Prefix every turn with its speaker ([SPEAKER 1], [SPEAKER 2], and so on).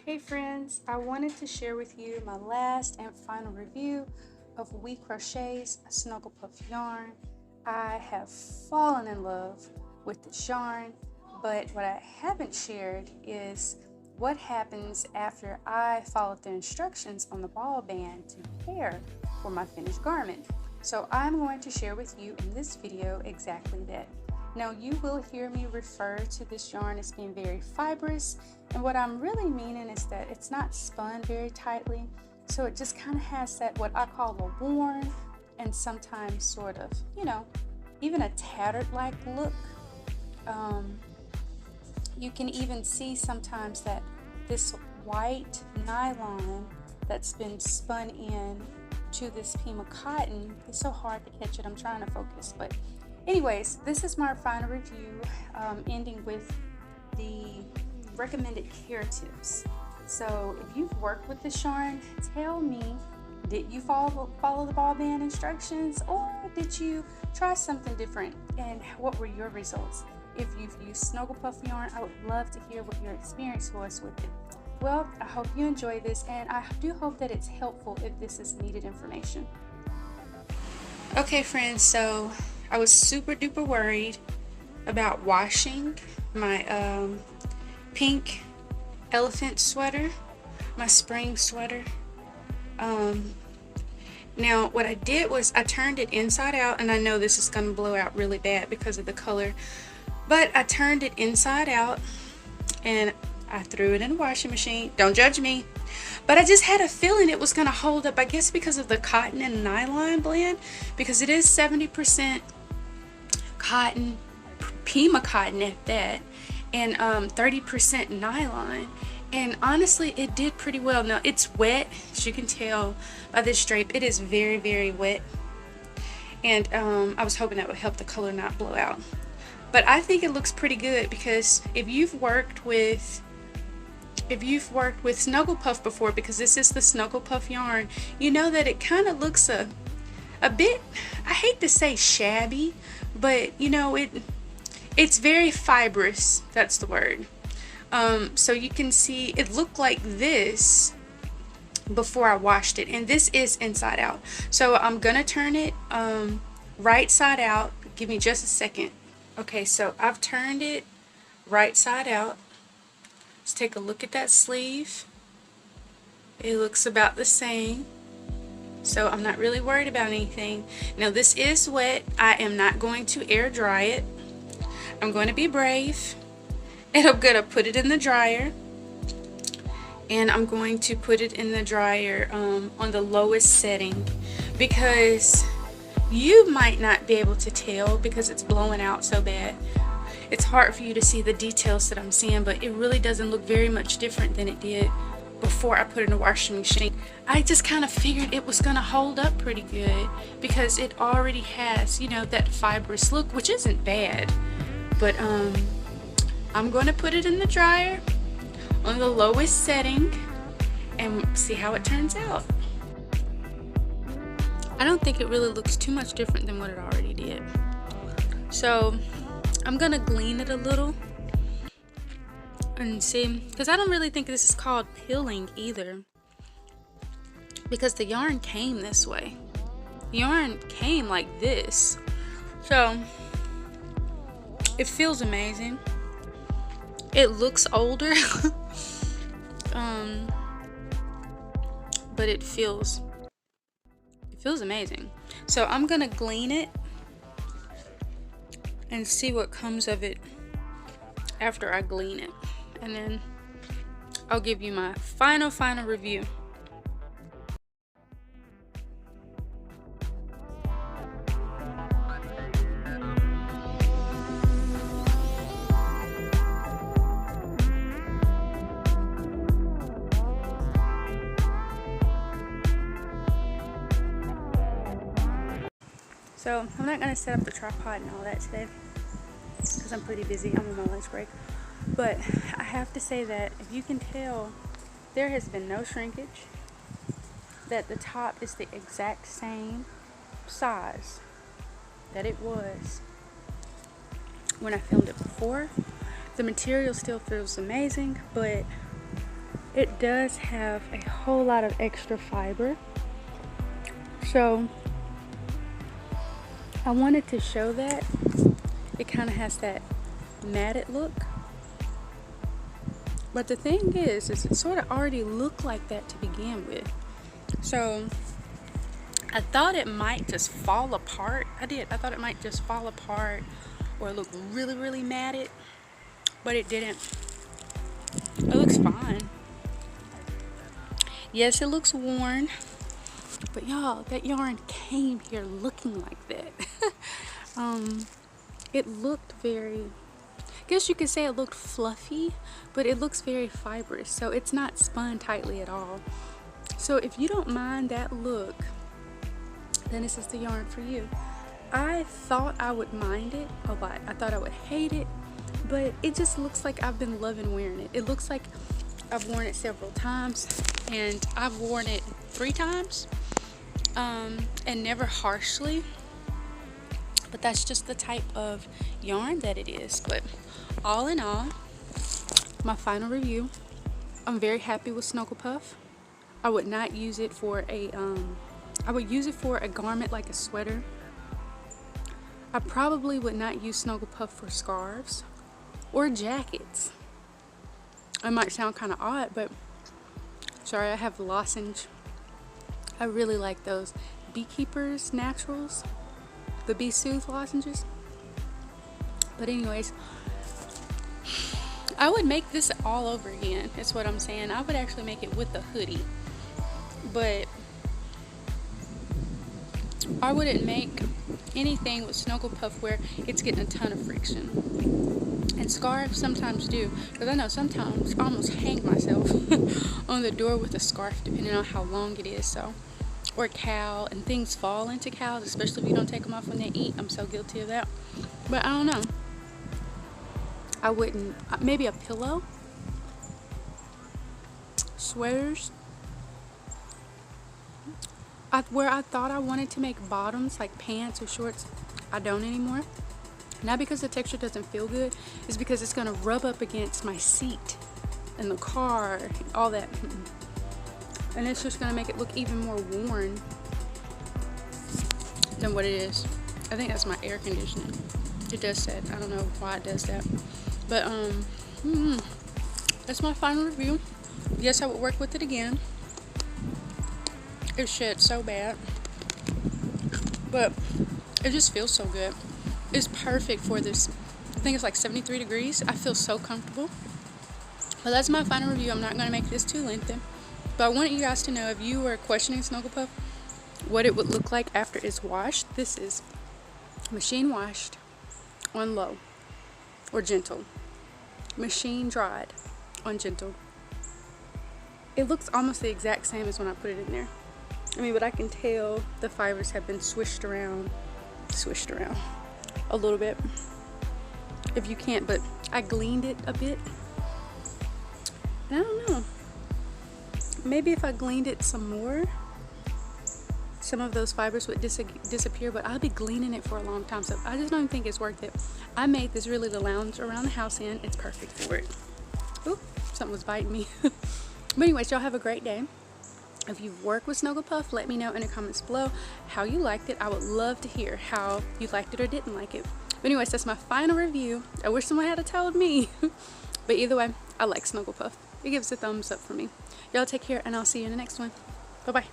[SPEAKER 1] Hey friends, I wanted to share with you my last and final review of WeCrochet's Snuggle Puff yarn. I have fallen in love with this yarn, but what I haven't shared is what happens after I followed the instructions on the ball band to prepare for my finished garment. So I'm going to share with you in this video exactly that. Now you will hear me refer to this yarn as being very fibrous, and what I'm really meaning is that it's not spun very tightly, so it just kind of has that what I call a worn and sometimes sort of, even a tattered like look. You can even see sometimes that this white nylon that's been spun in to this Pima cotton, it's so hard to catch it. I'm trying to focus, but anyways, this is my final review, ending with the recommended care tips. So if you've worked with this yarn, tell me, did you follow the ball band instructions, or did you try something different, and what were your results? If you've used Snuggle Puff yarn, I would love to hear what your experience was with it. Well, I hope you enjoy this, and I do hope that it's helpful if this is needed information. Okay friends, so I was super duper worried about washing my pink elephant sweater, my spring sweater. Now what I did was I turned it inside out, and I know this is going to blow out really bad because of the color, but I turned it inside out and I threw it in the washing machine. Don't judge me, but I just had a feeling it was going to hold up, I guess because of the cotton and nylon blend, because it is 70% cotton, Pima cotton at that, and 30% nylon. And honestly, it did pretty well. Now it's wet, as you can tell by this drape. It is very, very wet, and I was hoping that would help the color not blow out. But I think it looks pretty good, because if you've worked with Snuggle Puff before, because this is the Snuggle Puff yarn, you know that it kind of looks a bit, I hate to say shabby, but it's very fibrous. That's the word. So you can see it looked like this before I washed it, and this is inside out. So I'm gonna turn it right side out. Give me just a second. Okay, so I've turned it right side out. Let's take a look at that sleeve. It looks about the same, so I'm not really worried about anything. Now this is wet. I am not going to air dry it. I'm going to be brave, and I'm going to put it in the dryer, and I'm going to put it in the dryer on the lowest setting, because you might not be able to tell because it's blowing out so bad. It's hard for you to see the details that I'm seeing, but it really doesn't look very much different than it did before I put it in the washing machine. I just kind of figured it was going to hold up pretty good, because it already has, that fibrous look, which isn't bad. But I'm going to put it in the dryer on the lowest setting and see how it turns out. I don't think it really looks too much different than what it already did. So I'm going to glean it a little and see, because I don't really think this is called pilling either, because the yarn came this way. The yarn came like this. So it feels amazing. It looks older, but it feels amazing. So I'm gonna glean it and see what comes of it after I glean it, and then I'll give you my final review. So I'm not going to set up the tripod and all that today, because I'm pretty busy. I'm on my lunch break. But I have to say that if you can tell, there has been no shrinkage, that the top is the exact same size that it was when I filmed it before. The material still feels amazing, but it does have a whole lot of extra fiber. So I wanted to show that. It kind of has that matted look. But the thing is it sort of already looked like that to begin with. So I thought it might just fall apart. I thought it might just fall apart or look really, really matted. But it didn't. It looks fine. Yes, it looks worn. But y'all, that yarn came here looking like that. It looked very, I guess you could say it looked fluffy, but it looks very fibrous. So it's not spun tightly at all. So if you don't mind that look, then this is the yarn for you. I thought I would mind it a lot. I thought I would hate it, but it just looks like I've been loving wearing it. It looks like I've worn it several times, and I've worn it 3 times, and never harshly. But that's just the type of yarn that it is. But all in all, my final review, I'm very happy with Snuggle Puff. I would not use it for a, I would use it for a garment like a sweater. I probably would not use Snuggle Puff for scarves or jackets. It might sound kind of odd, but sorry, I have lozenge. I really like those Beekeepers Naturals, the Bee Soothe lozenges. But anyways, I would make this all over again. That's what I'm saying. I would actually make it with the hoodie, but I wouldn't make anything with Snuggle Puff where it's getting a ton of friction. And scarves sometimes do, because I know sometimes I almost hang myself on the door with a scarf depending on how long it is. So, or cowl, and things fall into cows, especially if you don't take them off when they eat. I'm so guilty of that. But I don't know, I wouldn't. Maybe a pillow, sweaters. Where I thought I wanted to make bottoms like pants or shorts, I don't anymore. Not because the texture doesn't feel good, it's because it's gonna rub up against my seat in the car, all that. And it's just gonna make it look even more worn than what it is. I think that's my air conditioning. It does that. I don't know why it does that. But that's my final review. Yes, I would work with it again. It shed so bad, but it just feels so good. It's perfect for this. I think it's like 73 degrees. I feel so comfortable. But that's my final review. I'm not going to make this too lengthy, but I want you guys to know, if you were questioning Snuggle Puff, what it would look like after it's washed. This is machine washed on low or gentle, machine dried on gentle. It looks almost the exact same as when I put it in there. I mean, but I can tell the fibers have been swished around a little bit. If you can't, but I gleaned it a bit. And I don't know. Maybe if I gleaned it some more, some of those fibers would disappear, but I'll be gleaning it for a long time. So I just don't think it's worth it. I made this really to lounge around the house in. It's perfect for it. Oop, something was biting me. But anyways, y'all have a great day. If you've worked with Snuggle Puff, let me know in the comments below how you liked it. I would love to hear how you liked it or didn't like it. But anyways, that's my final review. I wish someone had told me. But either way, I like Snuggle Puff. It gives a thumbs up for me. Y'all take care, and I'll see you in the next one. Bye-bye.